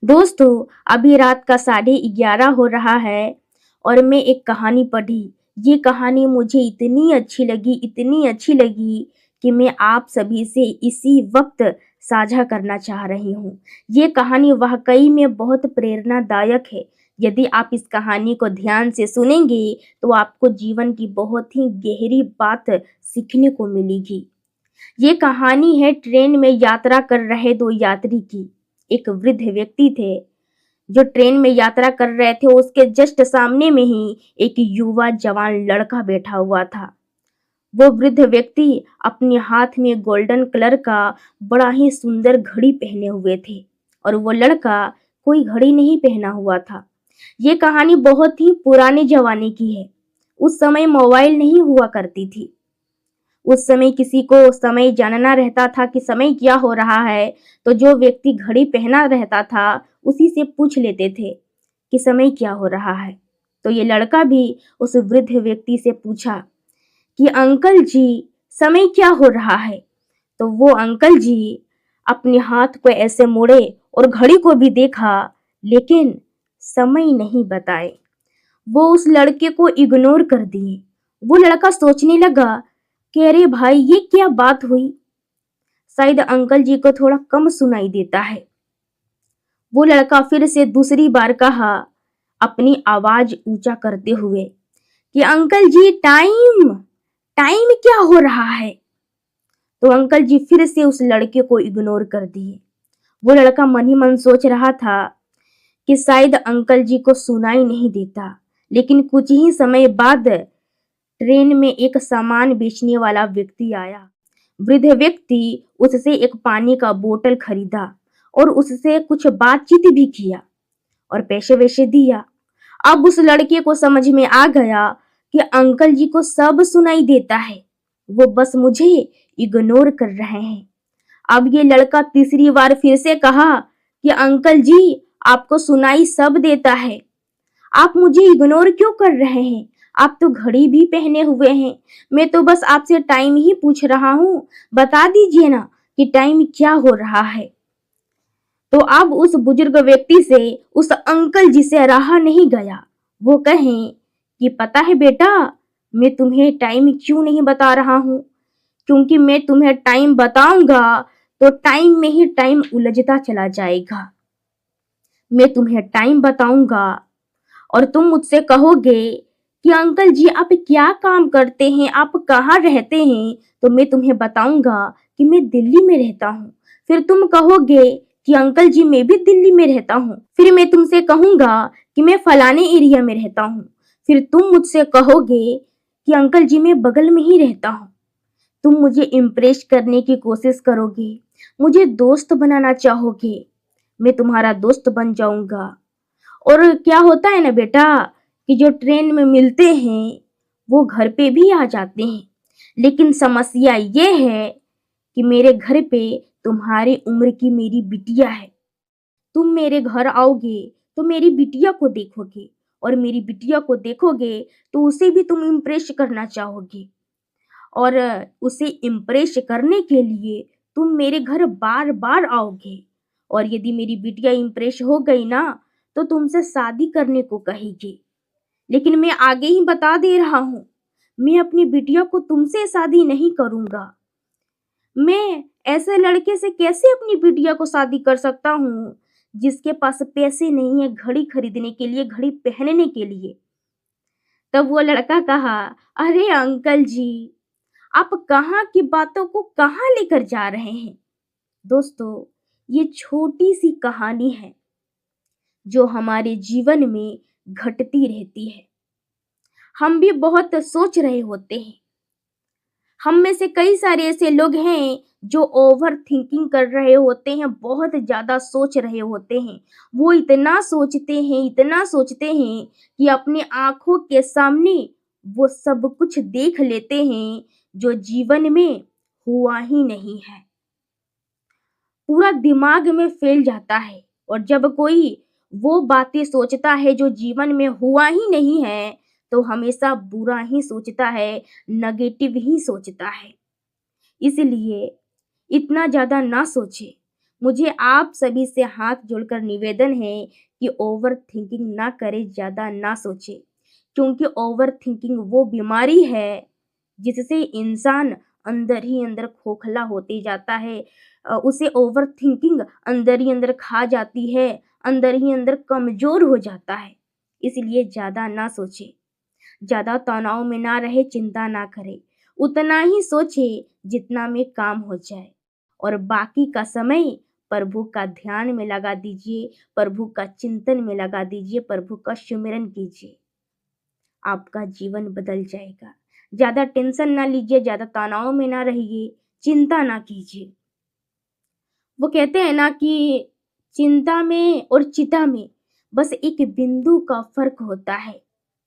दोस्तों, अभी रात का 11:30 हो रहा है और मैं एक कहानी पढ़ी। ये कहानी मुझे इतनी अच्छी लगी कि मैं आप सभी से इसी वक्त साझा करना चाह रही हूँ। ये कहानी वाकई में बहुत प्रेरणादायक है। यदि आप इस कहानी को ध्यान से सुनेंगे तो आपको जीवन की बहुत ही गहरी बात सीखने को मिलेगी। ये कहानी है ट्रेन में यात्रा कर रहे दो यात्री की। एक वृद्ध व्यक्ति थे जो ट्रेन में यात्रा कर रहे थे। उसके जस्ट सामने में ही एक युवा जवान लड़का बैठा हुआ था। वो वृद्ध व्यक्ति अपने हाथ में गोल्डन कलर का बड़ा ही सुंदर घड़ी पहने हुए थे और वो लड़का कोई घड़ी नहीं पहना हुआ था। ये कहानी बहुत ही पुराने जमाने की है। उस समय मोबाइल नहीं हुआ करती थी। उस समय किसी को समय जानना रहता था कि समय क्या हो रहा है, तो जो व्यक्ति घड़ी पहना रहता था उसी से पूछ लेते थे कि समय क्या हो रहा है। तो ये लड़का भी उस वृद्ध व्यक्ति से पूछा कि अंकल जी, समय क्या हो रहा है। तो वो अंकल जी अपने हाथ को ऐसे मोड़े और घड़ी को भी देखा, लेकिन समय नहीं बताए। वो उस लड़के को इग्नोर कर दिए। वो लड़का सोचने लगा कि अरे भाई, ये क्या बात हुई, शायद अंकल जी को थोड़ा कम सुनाई देता है। वो लड़का फिर से दूसरी बार कहा, अपनी आवाज ऊंचा करते हुए, कि अंकल जी, टाइम टाइम क्या हो रहा है। तो अंकल जी फिर से उस लड़के को इग्नोर कर दिए। वो लड़का मन ही मन सोच रहा था कि शायद अंकल जी को सुनाई नहीं देता। लेकिन कुछ ही समय बाद ट्रेन में एक सामान बेचने वाला व्यक्ति आया। वृद्ध व्यक्ति उससे एक पानी का बोतल खरीदा और उससे कुछ बातचीत भी किया और पैसे वैसे दिया। अब उस लड़के को समझ में आ गया कि अंकल जी को सब सुनाई देता है, वो बस मुझे इग्नोर कर रहे हैं। अब ये लड़का तीसरी बार फिर से कहा कि अंकल जी, आपको सुनाई सब देता है, आप मुझे इग्नोर क्यों कर रहे हैं। आप तो घड़ी भी पहने हुए हैं। मैं तो बस आपसे टाइम ही पूछ रहा हूँ, बता दीजिए ना कि टाइम क्या हो रहा है। तो अब उस बुजुर्ग व्यक्ति से उस अंकल जी से रहा नहीं गया। वो कहें कि पता है बेटा, मैं तुम्हें टाइम क्यों नहीं बता रहा हूँ, क्योंकि मैं तुम्हें टाइम बताऊंगा तो टाइम में ही टाइम उलझता चला जाएगा। मैं तुम्हें टाइम बताऊंगा और तुम मुझसे कहोगे कि अंकल जी, आप क्या काम करते हैं, आप कहाँ रहते हैं, तो मैं तुम्हें बताऊंगा कि मैं दिल्ली में रहता हूँ। फिर तुम कहोगे कि अंकल जी, मैं भी दिल्ली में रहता हूँ। फिर मैं तुमसे कहूंगा कि मैं फलाने एरिया में रहता हूँ। फिर तुम मुझसे कहोगे कि अंकल जी, मैं बगल में ही रहता हूँ। तुम मुझे इम्प्रेस करने की कोशिश करोगे, मुझे दोस्त बनाना चाहोगे। मैं तुम्हारा दोस्त बन जाऊंगा। और क्या होता है ना बेटा, कि जो ट्रेन में मिलते हैं वो घर पे भी आ जाते हैं। लेकिन समस्या ये है कि मेरे घर पे तुम्हारी उम्र की मेरी बिटिया है। तुम मेरे घर आओगे तो मेरी बिटिया को देखोगे, और मेरी बिटिया को देखोगे तो उसे भी तुम इम्प्रेस करना चाहोगे। और उसे इम्प्रेस करने के लिए तुम मेरे घर बार बार आओगे। और यदि मेरी बिटिया इम्प्रेस हो गई ना, तो तुमसे शादी करने को कहेगी। लेकिन मैं आगे ही बता दे रहा हूँ, मैं अपनी बिटिया को तुमसे शादी नहीं करूंगा। मैं ऐसे लड़के से कैसे अपनी बिटिया को शादी कर सकता हूँ जिसके पास पैसे नहीं है घड़ी खरीदने के लिए, घड़ी पहनने के लिए। तब वो लड़का कहा, अरे अंकल जी, आप कहाँ की बातों को कहाँ लेकर जा रहे हैं। दोस्तों, ये छोटी सी कहानी है जो हमारे जीवन में घटती रहती है। हम भी बहुत सोच रहे होते हैं। हम में से कई सारे ऐसे लोग हैं जो ओवर थिंकिंग कर रहे होते हैं, बहुत ज्यादा सोच रहे होते हैं। वो इतना सोचते हैं कि अपने आंखों के सामने वो सब कुछ देख लेते हैं जो जीवन में हुआ ही नहीं है। पूरा दिमाग में फैल जाता है। और जब कोई वो बातें सोचता है जो जीवन में हुआ ही नहीं है, तो हमेशा बुरा ही सोचता है, नेगेटिव ही सोचता है। इसलिए इतना ज्यादा ना सोचे। मुझे आप सभी से हाथ जोड़कर निवेदन है कि ओवर थिंकिंग ना करें, ज़्यादा ना सोचें, क्योंकि ओवर थिंकिंग वो बीमारी है जिससे इंसान अंदर ही अंदर खोखला होते जाता है। उसे ओवर थिंकिंग अंदर ही अंदर खा जाती है, अंदर ही अंदर कमज़ोर हो जाता है। इसलिए ज़्यादा ना सोचें, ज़्यादा तनाव में ना रहे, चिंता ना करें। उतना ही सोचें जितना में काम हो जाए और बाकी का समय प्रभु का ध्यान में लगा दीजिए, प्रभु का चिंतन में लगा दीजिए, प्रभु का सुमिरन कीजिए। आपका जीवन बदल जाएगा। ज़्यादा टेंशन ना लीजिए, ज़्यादा तनाव में ना रहिए, चिंता ना कीजिए। वो कहते हैं ना कि चिंता में और चिता में बस एक बिंदु का फ़र्क होता है।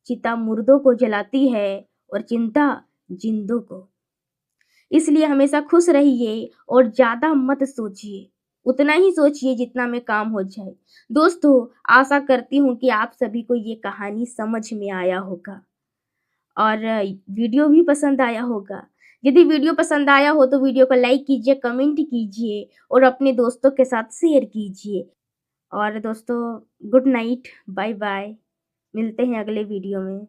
चिता मुर्दों को जलाती है और चिंता जिंदों को। इसलिए हमेशा खुश रहिए और ज़्यादा मत सोचिए। उतना ही सोचिए जितना में काम हो जाए। दोस्तों, आशा करती हूँ कि आप सभी को ये कहानी समझ में आया होगा और वीडियो भी पसंद आया होगा। यदि वीडियो पसंद आया हो तो वीडियो को लाइक कीजिए, कमेंट कीजिए और अपने दोस्तों के साथ शेयर कीजिए। और दोस्तों, गुड नाइट, बाय बाय। मिलते हैं अगले वीडियो में।